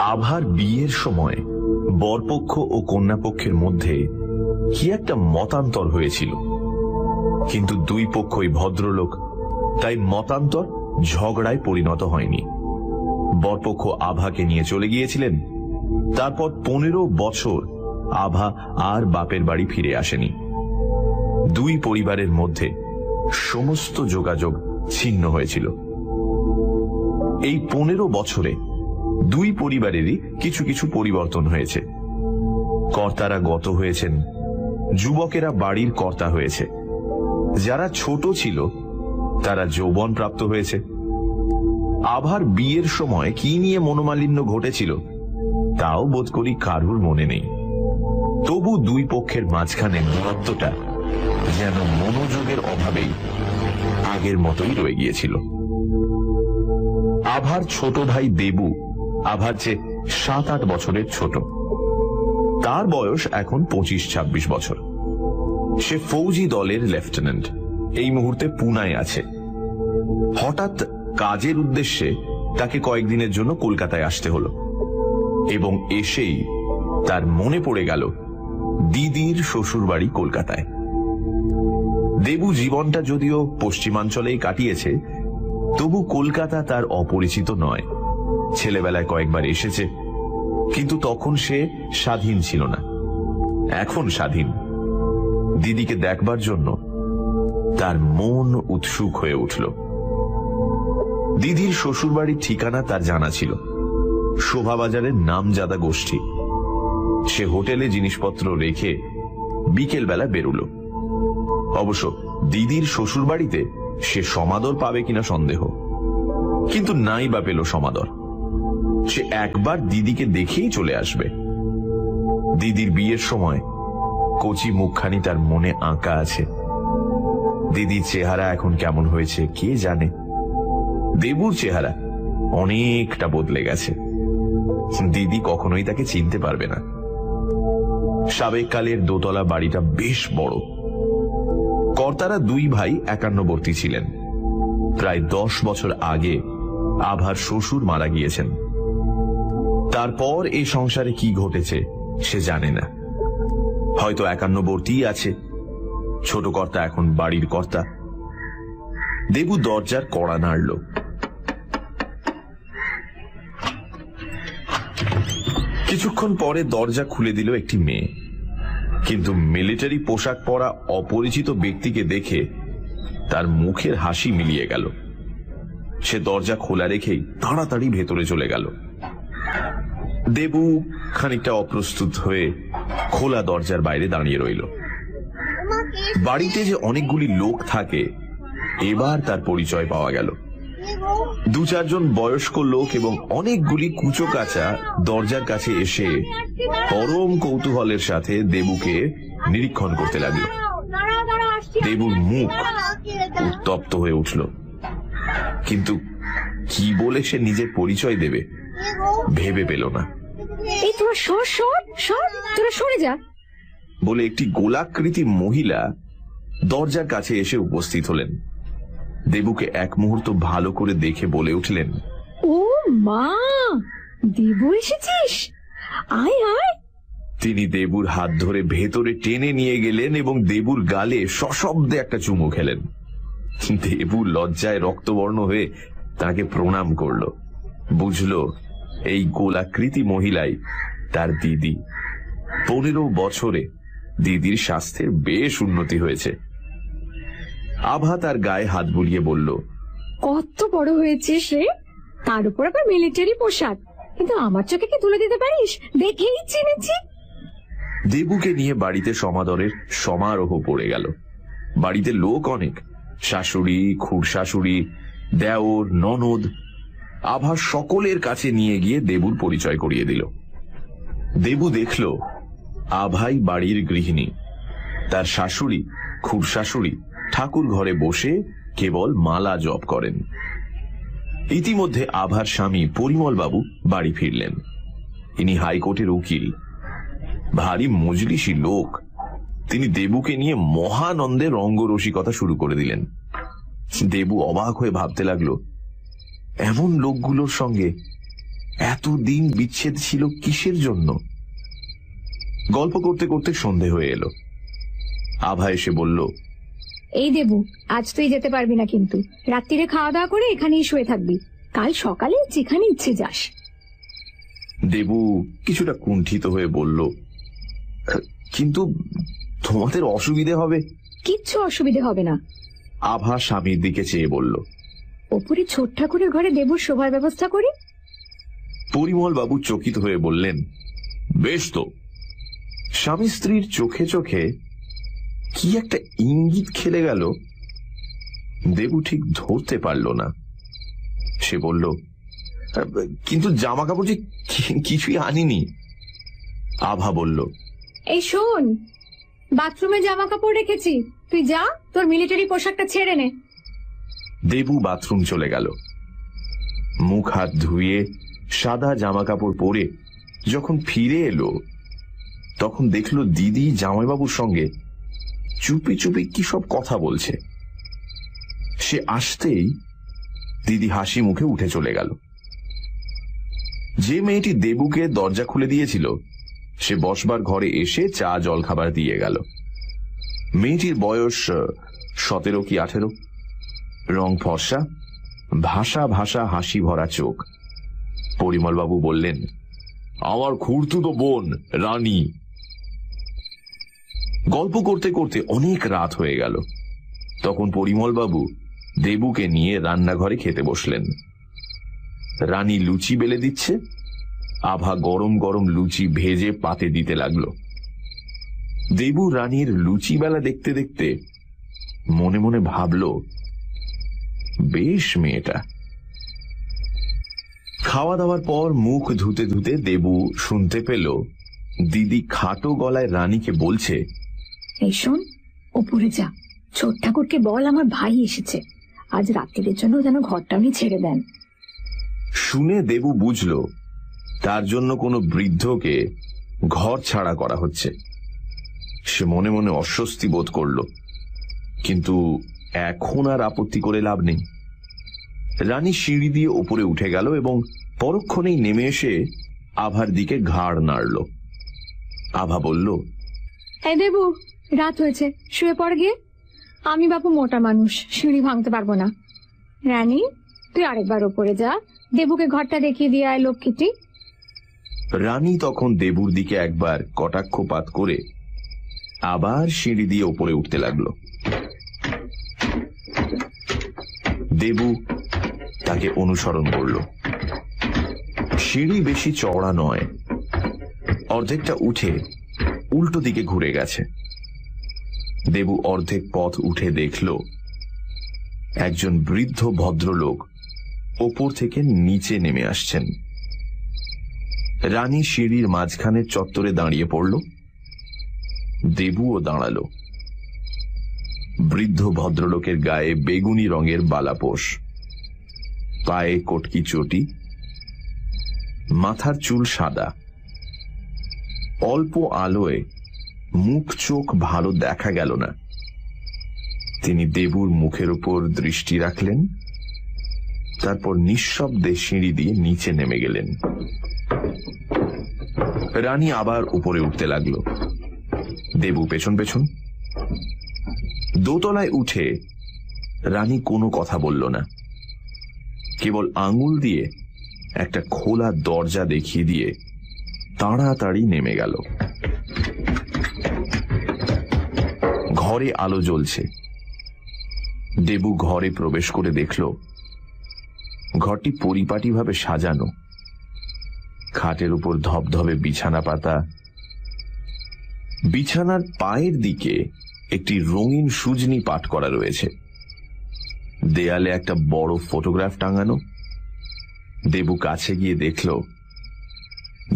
আভার বিয়ের সময় বরপক্ষ ও কন্যাপক্ষের মধ্যে কি একটা মতান্তর হয়েছিল, কিন্তু দুই পক্ষই ভদ্রলোক, তাই মতান্তর ঝগড়ায় পরিণত হয়নি। বরপক্ষ আভাকে নিয়ে চলে গিয়েছিলেন। তারপর 15 বছর আভা আর বাপের বাড়ি ফিরে আসেনি। দুই পরিবারের মধ্যে সমস্ত যোগাযোগ ছিন্ন হয়েছিল। এই 15 বছরে দুই পরিবারেরই কিছু কিছু পরিবর্তন হয়েছে। কর্তারা গত হয়েছেন, যুবকেরা বাড়ির কর্তা হয়েছে। যারা ছোট ছিল তারা যৌবন প্রাপ্ত হয়েছে। আভার বিয়ের সময় কি নিয়ে মনোমালিন্য ঘটেছিল তাও বোধ করি কারুর মনে নেই। তবু দুই পক্ষের মাঝখানে দূরত্বটা যেন মনোযোগের অভাবেই আগের মতোই রয়ে গিয়েছিল। আভার ছোট ভাই দেবু আভার চেয়ে 7-8 বছরের ছোট। তার বয়স এখন 25-26 বছর। সে ফৌজি দলের লেফটেন্যান্ট, এই মুহূর্তে পুনায় আছে। হঠাৎ কাজের উদ্দেশ্যে তাকে কয়েকদিনের জন্য কলকাতায় আসতে হলো, এবং এসেই তার মনে পড়ে গেল দিদির শ্বশুরবাড়ি কলকাতায়। দেবু জীবনটা যদিও পশ্চিমাঞ্চলেই কাটিয়েছে, তবু কলকাতা তার অপরিচিত নয়। ছেলেবেলায় কয়েকবার এসেছে, কিন্তু তখন সে স্বাধীন ছিল না। এখন স্বাধীন। দিদিকে দেখবার জন্য তার মন উৎসুক হয়ে উঠল। দিদির শ্বশুরবাড়ির ঠিকানা তার জানা ছিল, শোভাবাজারের নামজাদা গোষ্ঠী। সে হোটেলে জিনিসপত্র রেখে বিকেলবেলা বেরুল। অবশ্য দিদির শ্বশুরবাড়িতে সে সমাদর পাবে কিনা সন্দেহ, কিন্তু নাই বা পেল সমাদর। সে একবার দিদিকে দেখেই চলে আসবে। দিদির বিয়ের সময় কচি মুখখানি তার মনে আঁকা আছে। দিদির চেহারা এখন কেমন হয়েছে কে জানে। দেবুর চেহারা অনেকটা বদলে গেছে। দিদি কখনোই তাকে চিনতে পারবে না। সাবেককালের দোতলা বাড়িটা বেশ বড়। কর্তারা দুই ভাই একান্নবর্তী ছিলেন। প্রায় 10 বছর আগে আভার শ্বশুর মারা গিয়েছেন। তারপর এই সংসারে কি ঘটেছে সে জানে না। হয়তো একান্নবর্তী আছে। ছোট কর্তা এখন বাড়ির কর্তা। দেবু দরজার কড়া নাড়ল। কিছুক্ষণ পরে দরজা খুলে দিল একটি মেয়ে, কিন্তু মিলিটারি পোশাক পরা অপরিচিত ব্যক্তিকে দেখে তার মুখের হাসি মিলিয়ে গেল। সে দরজা খোলা রেখেই তাড়াতাড়ি ভেতরে চলে গেল। দেবু খানিকটা অপ্রস্তুত হয়ে খোলা দরজার বাইরে দাঁড়িয়ে রইল। বাড়িতে যে অনেকগুলি লোক থাকে এবার তার পরিচয় পাওয়া গেল। 2-4 জন বয়স্ক লোক এবং অনেকগুলি কুচো কাঁচা দরজার কাছে এসে পরম কৌতূহলের সাথে দেবুকে নিরীক্ষণ করতে লাগলো। দেবুর মুখ উত্তপ্ত হয়ে উঠল, কিন্তু কি বলে সে নিজের পরিচয় দেবে ভেবে পেল না। এই তোরা তোরা সরে যা বলে একটি গোলাকৃতি মহিলা দরজার কাছে এসে উপস্থিত হলেন। দেবুকে এক মুহূর্ত ভালো করে দেখে বলে উঠলেন, ও মা, দেবু এসেছিস, আয় আয়। তিনি দেবুর হাত ধরে ভেতরে টেনে নিয়ে গেলেন এবং দেবুর গালে সশব্দে একটা চুমু খেলেন। দেবু লজ্জায় রক্তবর্ণ হয়ে তাকে প্রণাম করল। বুঝল এই গোলাকৃতি মহিলাই তার দিদি। 15 বছরে দিদির স্বাস্থ্যের বেশ উন্নতি হয়েছে। আভা তার গায়ে হাত বুলিয়ে বলল, কত বড় হয়েছিস রে, তার উপর আবার মিলিটারি পোশাক, কিন্তু আমার চোখে কি তুলে দিতে পারিস, দেখেই চিনেছি। দেবুকে নিয়ে বাড়িতে সমাদরের সমারোহ পড়ে গেল। বাড়িতে লোক অনেক, শাশুড়ি, খুড়শাশুড়ি, দেওর, ননদ। আভা সকলের কাছে নিয়ে গিয়ে দেবুর পরিচয় করিয়ে দিল। দেবু দেখল আভাই বাড়ির গৃহিণী। তার শাশুড়ি, খুড়শাশুড়ি ঠাকুর ঘরে বসে কেবল মালা জপ করেন। ইতিমধ্যে আভার স্বামী পরিমলবাবু বাড়ি ফিরলেন। ইনি হাইকোর্টের উকিল, ভারী মজলিসী লোক। তিনি দেবুকে নিয়ে মহানন্দে রঙ্গরসিকতা শুরু করে দিলেন। দেবু অবাক হয়ে ভাবতে লাগলো, এমন লোকগুলোর সঙ্গে এতদিন বিচ্ছেদ ছিল কিসের জন্য? গল্প করতে করতে সন্ধে হয়ে এলো। আভা এসে বলল, এই দেবু, আজ তুই যেতে পারবি না, কিন্তু রাত্রিরে খাওয়া দাওয়া করে এখানেই শুয়ে থাকবি। কাল সকালে যেখানে ইচ্ছে যাস। দেবু কিছুটা কুণ্ঠিত হয়ে বলল, কিন্তু তোমাদের অসুবিধে হবে। কিচ্ছু অসুবিধে হবে না। আভা স্বামীর দিকে চেয়ে বলল, ওপরে ছোট ঠাকুরের ঘরে দেবুর শোভার ব্যবস্থা করি। পরিমল বাবু চকিত হয়ে বললেন, বেশ তো। স্বামী স্ত্রীর চোখে চোখে কি একটা ইঙ্গিত খেলে গেল, দেবু ঠিক ধরতে পারল না। সে বলল, কিন্তু জামা কাপড় যে কিছুই আনিনি। আভা বলল, এই শোন, বাথরুমে জামা কাপড় রেখেছি, তুই যা, তোর মিলিটারি পোশাকটা ছেড়ে নে। দেবু বাথরুম চলে গেল। মুখ হাত ধুয়ে সাদা জামা কাপড় পরে যখন ফিরে এলো, তখন দেখলো দিদি জামাইবাবুর সঙ্গে চুপি চুপি কি সব কথা বলছে। সে আসতেই দিদি হাসি মুখে উঠে চলে গেল। যে মেয়েটি দেবুকে দরজা খুলে দিয়েছিল, সে বসবার ঘরে এসে চা জল খাবার দিয়ে গেল। মেয়েটির বয়স 17 কি 18, রং ফর্সা, ভাষা ভাষা হাসি ভরা চোখ। পরিমলবাবু বললেন, আমার খুড়তুতো বোন রানী। গল্প করতে করতে অনেক রাত হয়ে গেল। তখন পরিমলবাবু দেবুকে নিয়ে রান্নাঘরে খেতে বসলেন। রানী লুচি বেলে দিচ্ছে। আভা গরম গরম লুচি ভেজে পাতে দিতে লাগলো। দেবু রানীর লুচি বেলা দেখতে দেখতে মনে মনে ভাবল, বেশ মেয়েটা। খাওয়া দাওয়ার পর মুখ ধুতে ধুতে দেবু শুনতে পেল দিদি খাটো গলায় রানীকে বলছে, এই শোন, ওপরে যা, ছোট ঠাকুরকে বল আমার ভাই এসেছে, আজ রাত্রির জন্য যেন ঘরটা উনি ছেড়ে দেন। শুনে দেবু বুঝল তার জন্য কোনো বৃদ্ধকে ঘর ছাড়া করা হচ্ছে। সে মনে মনে অস্বস্তি বোধ করল, কিন্তু এখন আর আপত্তি করে লাভ নেই। রানী সিঁড়ি দিয়ে উপরে উঠে গেল এবং পরক্ষণেই নেমে এসে আভার দিকে ঘাড় নাড়ল। আভা বলল, এই দেবু, রাত হয়েছে, শুয়ে পড় গিয়ে। আমি বাপু মোটা মানুষ, সিঁড়ি ভাঙতে পারবো না। রানী, তুই আরেকবার ওপরে যা, দেবুকে ঘরটা দেখিয়ে দিয়ে আয় লক্ষ্মীটি। রানী তখন দেবুর দিকে একবার কটাক্ষপাত করে আবার সিঁড়ি দিয়ে উপরে উঠতে লাগল। দেবু তাকে অনুসরণ করল। সিঁড়ি বেশি চওড়া নয়, অর্ধেকটা উঠে উল্টো দিকে ঘুরে গেছে। দেবু অর্ধেক পথ উঠে দেখল একজন বৃদ্ধ ভদ্রলোক ওপর থেকে নিচে নেমে আসছেন। রানী সিঁড়ির মাঝখানের চত্বরে দাঁড়িয়ে পড়ল। দেবুও দাঁড়াল। বৃদ্ধ ভদ্রলোকের গায়ে বেগুনি রঙের বালাপোষ, পায়ে কটকি চটি, মাথার চুল সাদা। অল্প আলোয় মুখ চোখ ভালো দেখা গেল না। তিনি দেবুর মুখের উপর দৃষ্টি রাখলেন, তারপর নিঃশব্দে সিঁড়ি দিয়ে নিচে নেমে গেলেন। রানী আবার উপরে উঠতে লাগল, দেবু পেছন পেছন। দোতলায় উঠে রানী কোনো কথা বলল না, কেবল আঙুল দিয়ে একটা খোলা দরজা দেখিয়ে দিয়ে তাড়াতাড়ি নেমে গেল। ঘরে আলো জ্বলছে। দেবু ঘরে প্রবেশ করে দেখল ঘরটি পরিপাটিভাবে সাজানো। খাটের উপর ধবধবে বিছানা পাতা। বিছানার পায়ের দিকে একটি রঙিন সুজনি পাট করা রয়েছে। দেয়ালে একটা বড় ফটোগ্রাফ টাঙানো। দেবু কাছে গিয়ে দেখল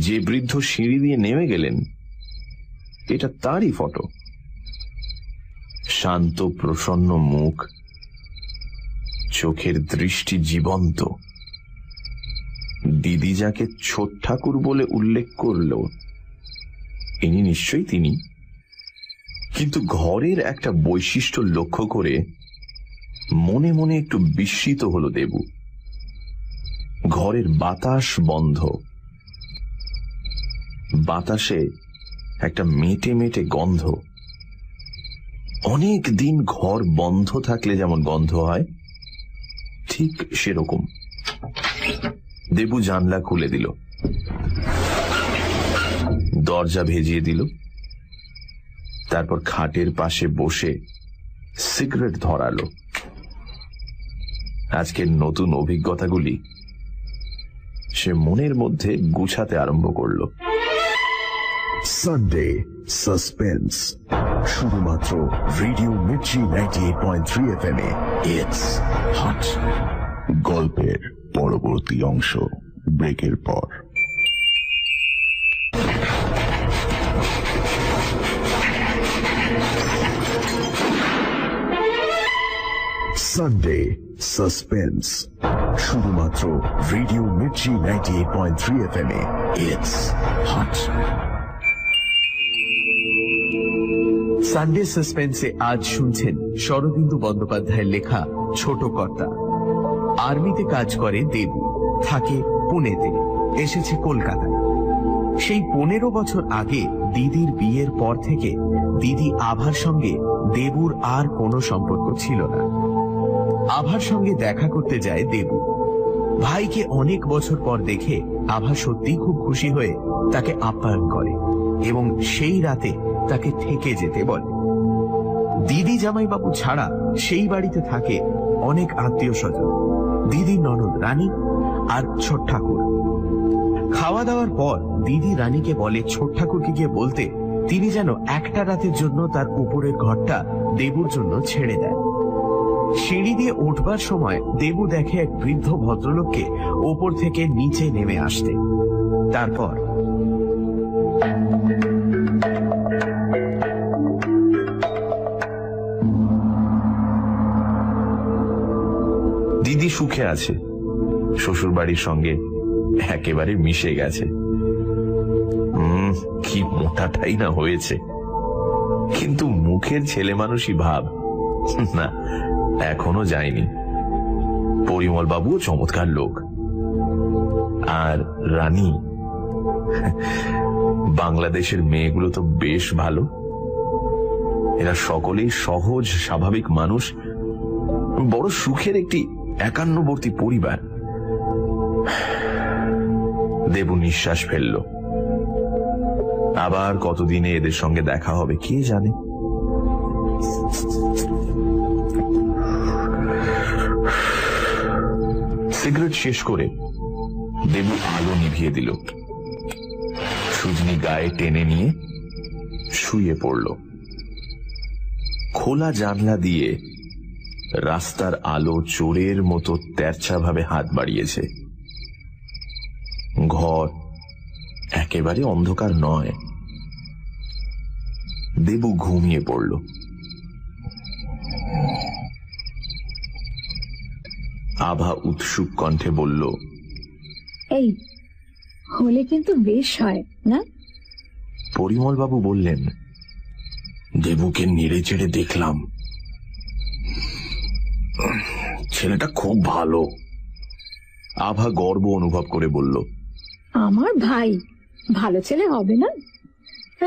যে বৃদ্ধ সিঁড়ি দিয়ে নেমে গেলেন, এটা তারই ফটো। শান্ত প্রসন্ন মুখ, চোখের দৃষ্টি জীবন্ত। দিদি যাকে ছোট ঠাকুর বলে উল্লেখ করল, ইনি নিশ্চয়ই তিনি। কিন্তু ঘরের একটা বৈশিষ্ট্য লক্ষ্য করে মনে মনে একটু বিস্মিত হল দেবু। ঘরের বাতাস বন্ধ। বাতাসে একটা মেটে মেটে গন্ধ। অনেক দিন ঘর বন্ধ থাকলে যেমন গন্ধ হয়, ঠিক সেরকম। দেবু জানলা খুলে দিল, দরজা ভেজিয়ে দিল, তারপর খাটের পাশে বসে সিগারেট ধরালো। আজকের নতুন অভিজ্ঞতাগুলি সে মনের মধ্যে গুছাতে আরম্ভ করল। সানডে সাসপেন্স, শুধুমাত্র রেডিও মির্চি 98.3 FM এ। It's hot. গল্পের পরবর্তী অংশ ব্রেকের পর। সানডে সাসপেন্স, শুধুমাত্র রেডিও মির্চি 98.3 FM এ। It's hot. সানডে সাসপেন্সে আজ শুনছেন শরদিন্দু বন্দ্যোপাধ্যায়ের লেখা ছোট কর্তা। আর্মিতে কাজ করে দেবু, থাকে পুনেতে, এসেছে কলকাতায়। সেই 15 বছর আগে দিদির বিয়ের পর থেকে দিদি আভার সঙ্গে দেবুর আর কোনো সম্পর্ক ছিল না। আভার সঙ্গে দেখা করতে যায় দেবু। ভাইকে অনেক বছর পর দেখে আভা সত্যিই খুব খুশি হয়ে তাকে আপ্যায়ন করে এবং সেই রাতে তাকে থেকে যেতে বলে। দিদি জামাইবাবু ছাড়া সেই বাড়িতে থাকে অনেক আত্মীয় স্বজন, দিদির ননদ রানী আর ছোট ঠাকুর। খাওয়া দাওয়ার পর দিদি রানীকে বলে ছোট ঠাকুরকে গিয়ে বলতে তিনি যেন একটা রাতের জন্য তার উপরের ঘরটা দেবুর জন্য ছেড়ে দেয়। সিঁড়ি দিয়ে উঠবার সময় দেবু দেখে এক বৃদ্ধ ভদ্রলোককে ওপর থেকে নিচে নেমে আসতে। তারপর দিদি সুখে আছে, শ্বশুর বাড়ির সঙ্গে একেবারে মিশে গেছে। কি মোটাটাই না হয়েছে, কিন্তু মুখের ছেলে মানুষই ভাব না, এখনো যায়নি। পরিমল বাবুও চমৎকার লোক, আর রানী, বাংলাদেশের মেয়েগুলো তো বেশ ভালো। এরা সকলেই সহজ স্বাভাবিক মানুষ, বড় সুখের একটি একান্নবর্তী পরিবার। দেবু নিঃশ্বাস ফেলল। আবার কতদিনে এদের সঙ্গে দেখা হবে কে জানে। সিগারেট শেষ করে দেবু আলো নিভিয়ে দিল, সুজনি গায়ে টেনে নিয়ে শুয়ে পড়ল। খোলা জানলা দিয়ে রাস্তার আলো চোরের মতো তেরছা ভাবে হাত বাড়িয়েছে। ঘর একেবারে অন্ধকার নয়। দেবু ঘুমিয়ে পড়ল। আভা উৎসুক কণ্ঠে বলল, এই হলে কিন্তু বেশ হয় না? পরিমল বাবু বললেন, দেবুকে নেড়ে চেড়ে দেখলাম, ছেলেটা খুব ভালো। আভা গর্ব অনুভব করে বলল, আমার ভাই ভালো ছেলে হবে না?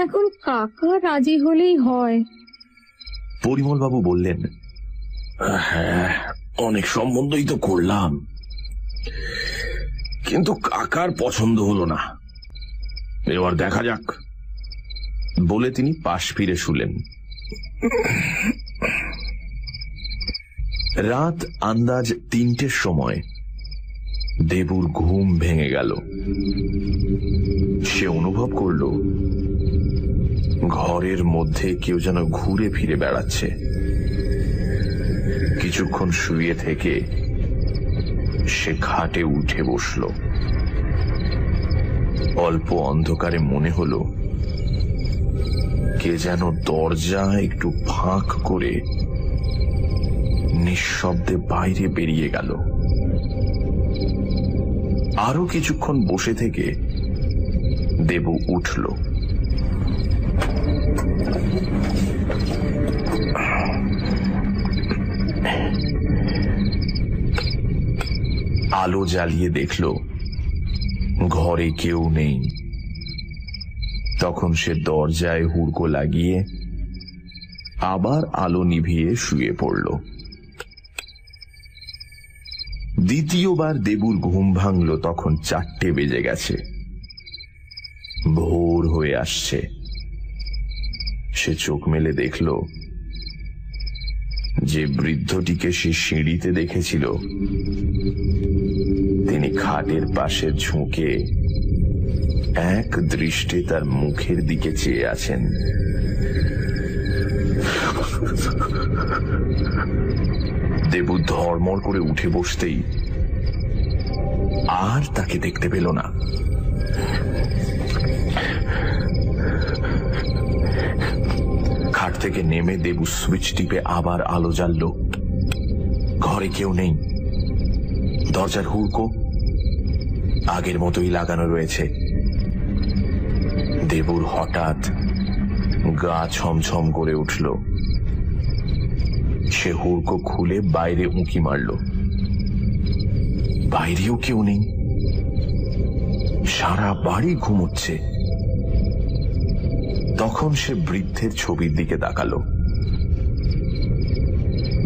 এখন কাকা রাজি হলেই হয়। পরিমল বাবু বললেন, হ্যাঁ, অনেক সম্বন্ধই তো করলাম, কিন্তু কাকার পছন্দ হলো না। এবার দেখা যাক। বলে তিনি পাশ ফিরে শুলেন। রাত আন্দাজ 3টের সময় দেবুর ঘুম ভেঙে গেল। সে অনুভব করল ঘরের মধ্যে কেউ যেন ঘুরে ফিরে বেড়াচ্ছে। কিছুক্ষণ শুয়ে থেকে সে খাটে উঠে বসল। অল্প অন্ধকারে মনে হল কে যেন দরজা একটু ফাঁক করে নিঃশব্দে বাইরে বেরিয়ে গেল। আরো কিছুক্ষণ বসে থেকে দেবু উঠল। আলো জ্বালিয়ে দেখল ঘরে কেউ নেই। তখন সে দরজায় হুড়কো লাগিয়ে আবার আলো নিভিয়ে শুয়ে পড়ল। দ্বিতীয়বার দেবুর ঘুম ভাঙল তখন 4টে বেজে গেছে, ভোর হয়ে আসছে। সে চোখ মেলে দেখল যে বৃদ্ধটিকে সে সিঁড়িতে দেখেছিল তিনি খাটের পাশে ঝুঁকে এক দৃষ্টে তার মুখের দিকে চেয়ে আছেন। দেবু ধড়মড় করে উঠে বসতেই আর তাকে দেখতে পেল না। খাট থেকে নেমে দেবু সুইচ টিপে আবার আলো জ্বালল। ঘরে কেউ নেই। দরজার হুড়কো আগের মতোই লাগানো রয়েছে। দেবুর হঠাৎ গা ছমছম করে উঠল। সে হুড়কো খুলে বাইরে উঁকি মারল। বাইরেও কেউ নেই। সারা বাড়ি ঘুমোচ্ছে। তখন সে বৃদ্ধের ছবির দিকে তাকালো।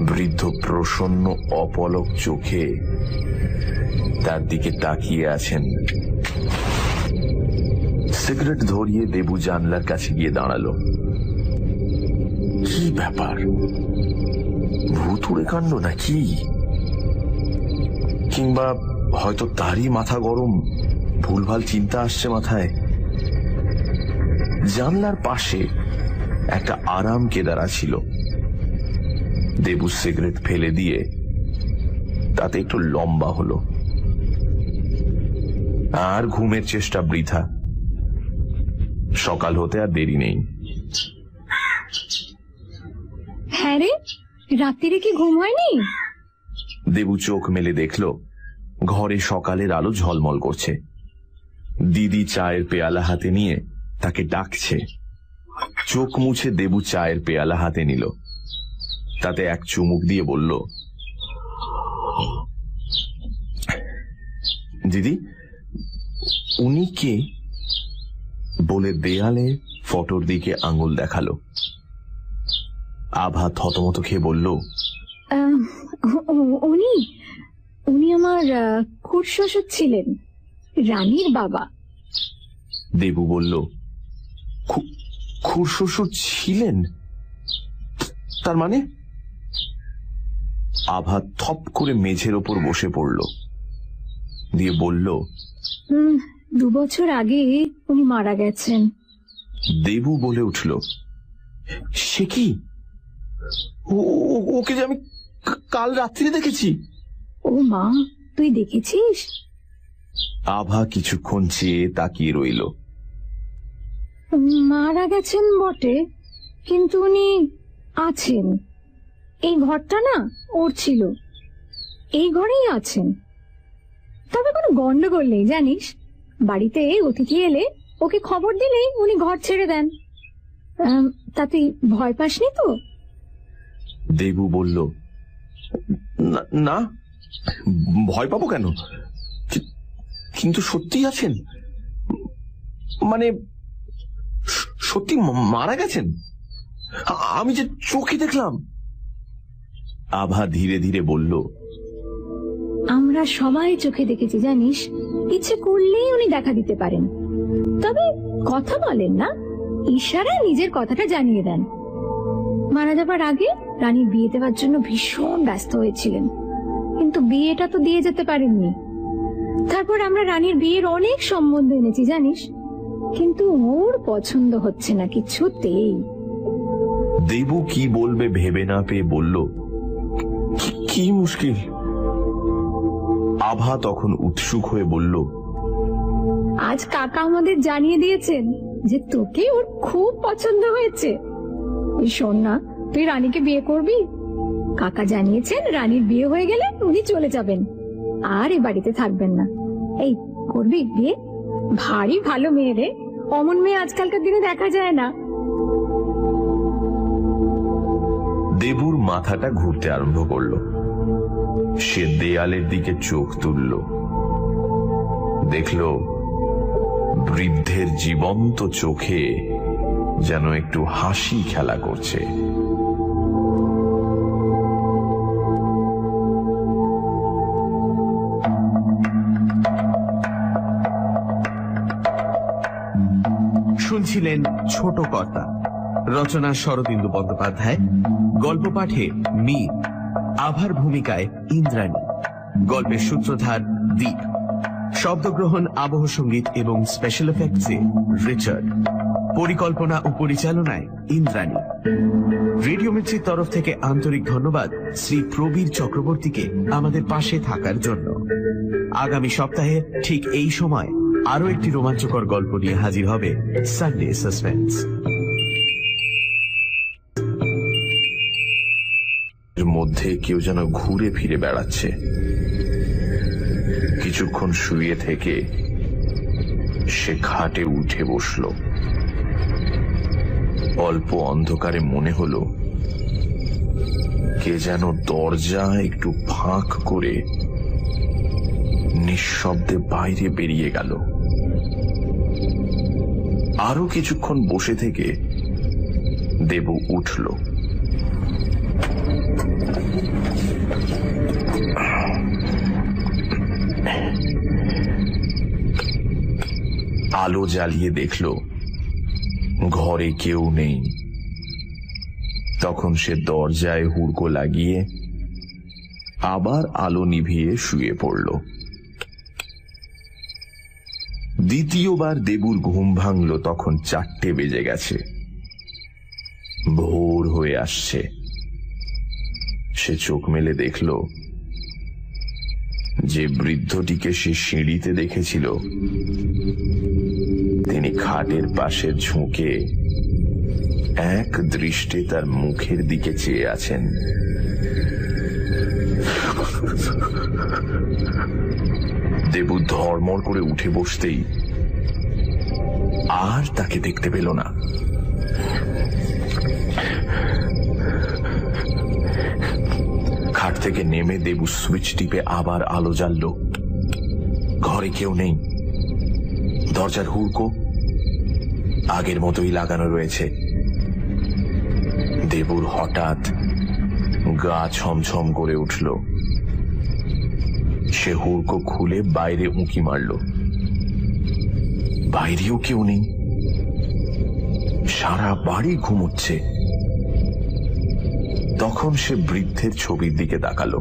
বৃদ্ধ প্রসন্ন অপলক চোখে তার দিকে তাকিয়ে আছেন। সিগারেট ধরিয়ে দেবু জানলার কাছে গিয়ে দাঁড়ালো। কি ব্যাপার, ভূতুড়ে কাণ্ড নাকি? কিংবা হয়তো তারই মাথা গরম, ভুলভাল চিন্তা আসছে মাথায়। জানলার পাশে একটা আরাম কেদারা ছিল। দেবু সিগারেট ফেলে দিয়ে তাতে একটু লম্বা হলো। আর ঘুমের চেষ্টা বৃথা। সকাল হতে আর দেরি নেই। হ্যাঁ রে, রাত্রিরে কি ঘুম হয়নি? দেবু চোখ মেলে দেখল ঘরে সকালের আলো ঝলমল করছে। দিদি চায়ের পেয়ালা হাতে নিয়ে তাকে ডাকছে। চোখ মুছে দেবু চায়ের পেয়ালা হাতে নিল। তাতে এক চুমুক দিয়ে বলল, দিদি, উনি কে? বলে দেয়ালে ফটোর দিকে আঙুল দেখালো। আভা থতমত খেয়ে বলল, উনি উনি আমার খুড়শ্বশুর ছিলেন, রানীর বাবা। দেবু বলল, খুড়শ্বশুর ছিলেন? তার মানে? আভা থপ করে মেঝের ওপর বসে পড়ল, দিয়ে বলল, 2 বছর আগে উনি মারা গেছেন। দেবু বলে উঠল, সে কি? ওকে যে আমি কাল রাত্রে দেখেছি। ও মা, তুই দেখেছিস? আভা কিছুক্ষণ চেয়ে তাকিয়ে রইল। মারা গেছেন বটে, কিন্তু উনি আছেন। এই ঘরটা না ওর ছিল, এই ঘরেই আছেন। তবে কোনো গন্ডগোল নেই জানিস। বাড়িতে অতিথি এলে ওকে খবর দিলেই উনি ঘর ছেড়ে দেন। তা তুই ভয় পাসনি তো? দেবু বলল, না, ভয় পাবো কেন? কিন্তু সত্যি আছেন? মানে সত্যি মারা গেছেন? আমি যে চোখে দেখলাম। আভা ধীরে ধীরে বলল, আমরা সবাই চোখে দেখেছি জানিস। ইচ্ছে করলেই উনি দেখা দিতে পারেন, তবে কথা বলেন না, ইশারায় নিজের কথাটা জানিয়ে দেন। মারা যাবার আগে রানীর বিয়ে দেওয়ার জন্য ভীষণ ব্যস্ত হয়েছিলেন, কিন্তু বিয়েটা তো দিয়ে যেতে পারেননি। তারপর আমরা রানীর বিয়ের অনেক সম্বন্ধ এনেছি জানিস, কিন্তু ওর পছন্দ হচ্ছে না কিছুতেই। দেবু কি বলবে ভেবে না পেয়ে বলল, কি মুশকিল? আভা তখন উৎসুক হয়ে বলল, আজ কাকা আমাদের জানিয়ে দিয়েছেন যে তোকে ওর খুব পছন্দ হয়েছে। শোন না, তুই রানীকে বিয়ে করবি। কাকা জানিয়েছেন রানীর বিয়ে হয়ে গেলে উনি চলে যাবেন, আর এ বাড়িতে থাকবেন না। এই করবি বিয়ে? ভারী ভালো মেয়ে রে, অমন মেয়ে আজকালকার দিনে দেখা যায় না। দেবুর মাথাটা ঘুরতে আরম্ভ করলো। সে দেয়ালের দিকে চোখ তুলল, দেখল বৃদ্ধের জীবন্ত চোখে যেন একটু হাসি খেলা করছে। শুনছিলেন ছোট কর্তা, রচনা শরদিন্দু বন্দ্যোপাধ্যায়, গল্প পাঠে মীর, আভার ভূমিকায় ইন্দ্রাণী, গল্পের সূত্রধার দীপ, শব্দগ্রহণ, আবহ সঙ্গীত এবং স্পেশাল এফেক্টসে রিচার্ড, পরিকল্পনা ও পরিচালনায় ইন্দ্রাণী। রেডিও মির্চির তরফ থেকে আন্তরিক ধন্যবাদ শ্রী প্রবীর চক্রবর্তীকে আমাদের পাশে থাকার জন্য। আগামী সপ্তাহে ঠিক এই সময় আরো একটি রোমাঞ্চকর গল্প নিয়ে হাজির হবে সানডে সাসপেন্স। এর মধ্যে কেউ যেন ঘুরে ফিরে বেড়াচ্ছে। কিছুক্ষণ শুয়ে থেকে সে খাটে উঠে বসল। অল্প অন্ধকারে মনে হলো কে যেন দরজা একটু ফাঁক করে নিঃশব্দে বাইরে বেরিয়ে গেল। আরো কিছুক্ষণ বসে থেকে দেবু উঠল। আলো জ্বালিয়ে দেখল ঘরে কেউ নেই। তখন সে দরজায় হুড়কো লাগিয়ে আবার আলো নিভিয়ে শুয়ে পড়ল। দ্বিতীয়বার দেবুর ঘুম ভাঙল তখন 4টে বেজে গেছে, ভোর হয়ে আসছে। সে চোখ মেলে দেখল যে বৃদ্ধটিকে সে সিঁড়িতে দেখেছিল তিনি খাটের পাশে ঝুঁকে এক দৃষ্টে তার মুখের দিকে চেয়ে আছেন। দেবু ধড়মড় করে উঠে বসতেই আর তাকে দেখতে পেল না। খাট থেকে নেমে দেবু সুইচ টিপে আবার আলো জ্বালল। ঘরে কেউ নেই। দরজার হুড়কো আগের মতোই লাগানো রয়েছে। দেবুর হঠাৎ গা ছমছম করে উঠল। সে হুড়কো খুলে বাইরে উঁকি মারল। বাইরেও কেউ নেই। সারা বাড়ি ঘুমোচ্ছে। তখন সে বৃদ্ধের ছবির দিকে তাকালো।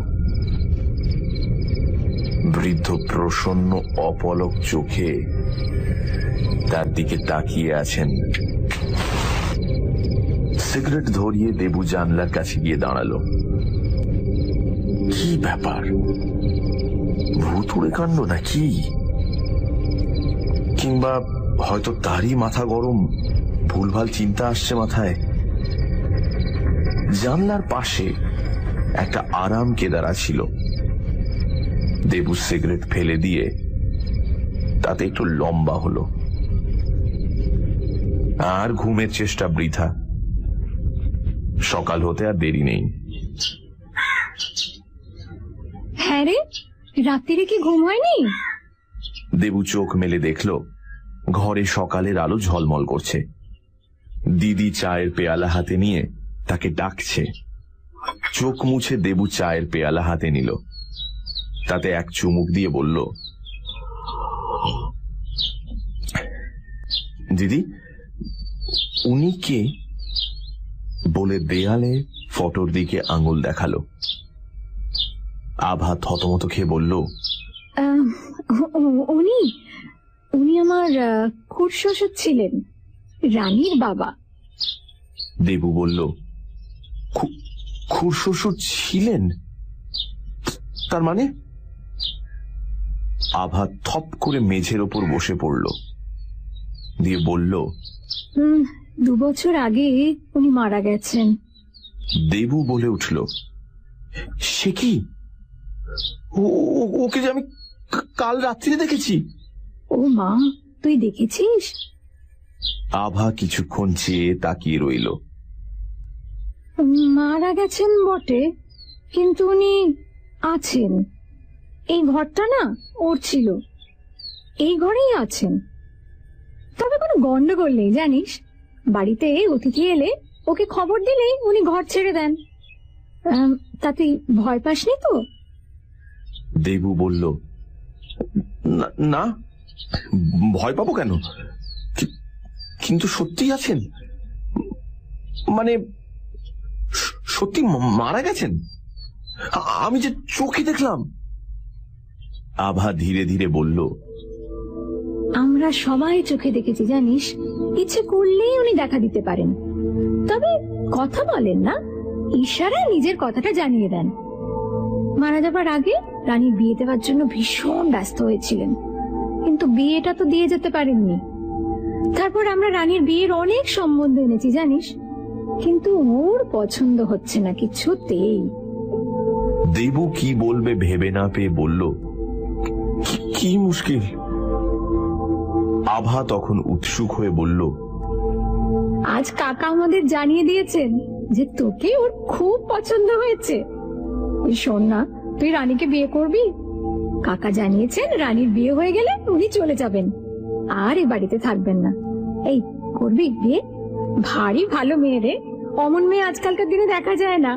বৃদ্ধ প্রসন্ন অপলক চোখে তার দিকে তাকিয়ে আছেন। সিগারেট ধরিয়ে দেবু জানলার কাছে গিয়ে দাঁড়ালো। কি ব্যাপার? ভুতুড়ে কাণ্ড নাকি? কিংবা হয়তো তারই মাথা গরম, ভুলভাল চিন্তা আসছে মাথায়। জানলার পাশে একটা আরাম কেদারা ছিল। দেবু সিগারেট ফেলে দিয়ে তাতে একটু লম্বা হলো। আর ঘুমের চেষ্টা বৃথা। সকাল হতে আর দেরি নেই। হ্যাঁ রে, রাত্রিরে কি ঘুম হয়নি? দেবু চোখ মেলে দেখল ঘরে সকালের আলো ঝলমল করছে। দিদি চায়ের পেয়ালা হাতে নিয়ে তাকে ডাকছে। চোখ মুছে দেবু চায়ের পেয়ালা হাতে নিল। তাতে এক চুমুক দিয়ে বলল, দিদি, উনি কে? বলে দেয়ালে ফটোর দিকে আঙুল দেখালো। আভা থতমত খেয়ে বলল, উনি উনি আমার খুড়শ্বশুর ছিলেন, রানীর বাবা। দেবু বলল, খুড়শ্বশুর ছিলেন? তার মানে? আভা থপ করে মেঝের ওপর বসে পড়ল, দিয়ে বলল, 2 বছর আগে উনি মারা গেছেন। দেবু বলে উঠল, সে কি? ওকে যে আমি কাল রাত্রিরে দেখেছি। ও মা, তুই দেখেছিস? আভা কিছুক্ষণ চেয়ে তাকিয়ে রইল। মারা গেছেন বটে, কিন্তু উনি আছেন। এই ঘরটা না ওর ছিল, এই ঘরেই আছেন। তবে কোনো গন্ডগোল নেই জানিস, বাড়িতে অতিথি এলে ওকে খবর দিলেই উনি ঘর ছেড়ে দেন। তাতে ভয় পাসনি তো? দেবু বলল, না, ভয় পাবো কেন? কিন্তু সত্যি আছেন, মানে সত্যি মারা গেছেন? আমি যে চোখে দেখলাম। আভা ধীরে ধীরে বলল, আমরা সবাই চোখে দেখেছি জানিস, ইচ্ছে করলেই উনি দেখা দিতে পারেন। তবে কথা বলেন না, ইশারায় নিজের কথাটা জানিয়ে দেন। মারা যাবার আগে রানীর বিয়ে দেওয়ার জন্য ভীষণ ব্যস্ত হয়েছিলেন, কিন্তু বিয়েটা তো দিয়ে যেতে পারেননি। তারপর আমরা রানীর বিয়ের অনেক সম্বন্ধ এনেছি জানিস, কিন্তু ওর পছন্দ হচ্ছে না কিছুতেই। দেবু কি বলবে ভেবে না পেয়ে বলল, কি মুশকিল? আভা তখন উৎসুক হয়ে বলল, আজ কাকা আমাদের জানিয়ে দিয়েছেন যে তোকে ওর খুব পছন্দ হয়েছে। শোন না, তুই রানীকে বিয়ে করবি। কাকা জানিয়েছেন রানীর বিয়ে হয়ে গেলে উনি চলে যাবেন, আর এ বাড়িতে থাকবেন না। এই করবি বিয়ে? ভারী ভালো মেয়ে রে, অমন মেয়ে আজকালকার দিনে দেখা যায় না।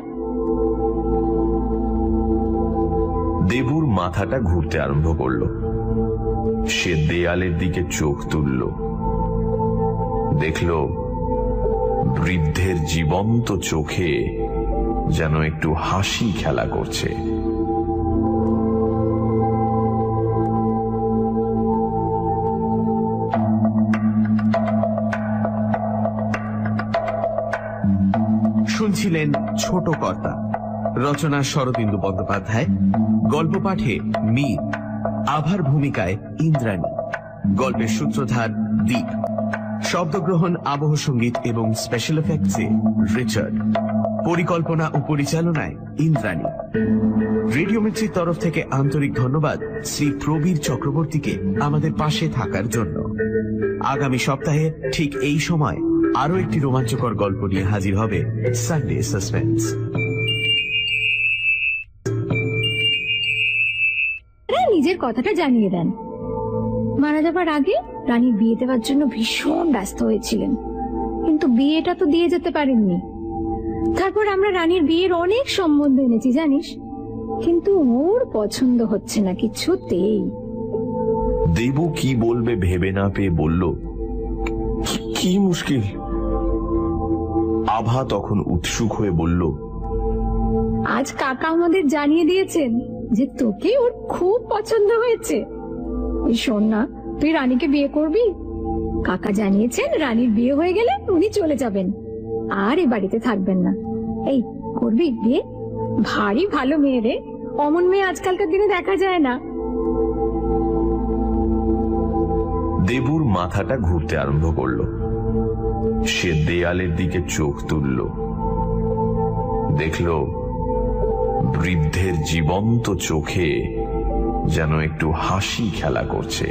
দেবুর মাথাটা ঘুরতে আরম্ভ করলো। সে দেয়ালের দিকে চোখ তুলল, দেখল বৃদ্ধের জীবন্ত চোখে যেন একটু হাসি খেলা করছে। শুনছিলেন ছোট কর্তা, রচনা শরদিন্দু বন্দ্যোপাধ্যায়, গল্প পাঠে মীর, আভার ভূমিকায় ইন্দ্রাণী, গল্পের সূত্রধার দীপ, শব্দগ্রহণ, আবহ সঙ্গীত এবং স্পেশাল এফেক্টসে রিচার্ড, পরিকল্পনা ও পরিচালনায় ইন্দ্রাণী। রেডিও মির্চির তরফ থেকে আন্তরিক ধন্যবাদ শ্রী প্রবীর চক্রবর্তীকে আমাদের পাশে থাকার জন্য। আগামী সপ্তাহে ঠিক এই সময় আরো একটি রোমাঞ্চকর গল্প নিয়ে হাজির হবে সানডে সাসপেন্স। নিজের কথাটা জানিয়ে দেন। মারা যাবার আগে রানীর বিয়ে দেওয়ার জন্য ভীষণ ব্যস্ত হয়েছিলেন, কিন্তু বিয়েটা তো দিয়ে যেতে পারেননি। তারপর আমরা রানীর বিয়ের অনেক সম্বন্ধ এনেছি জানিস, কিন্তু ওর পছন্দ হচ্ছে না কিছুতেই। দেবু কি বলবে ভেবে না পেয়ে বলল, কি মুশকিল? আভা তখন উৎসুক হয়ে বলল, আজ কাকা আমাদের জানিয়ে দিয়েছেন যে তোকে ওর খুব পছন্দ হয়েছে। শোন না, তুই রানীকে বিয়ে করবি। কাকা জানিয়েছেন রানীর বিয়ে হয়ে গেলে উনি চলে যাবেন, আর এ বাড়িতে থাকবেন না। এই করবি বিয়ে? ভারী ভালো মেয়ে রে, অমন মেয়ে আজকালকার দিনে দেখা যায় না। দেবুর মাথাটা ঘুরতে আরম্ভ করলো। সে দেয়ালের দিকে চোখ তুলল, দেখল বৃদ্ধের জীবন্ত চোখে যেন একটু হাসি খেলা করছে।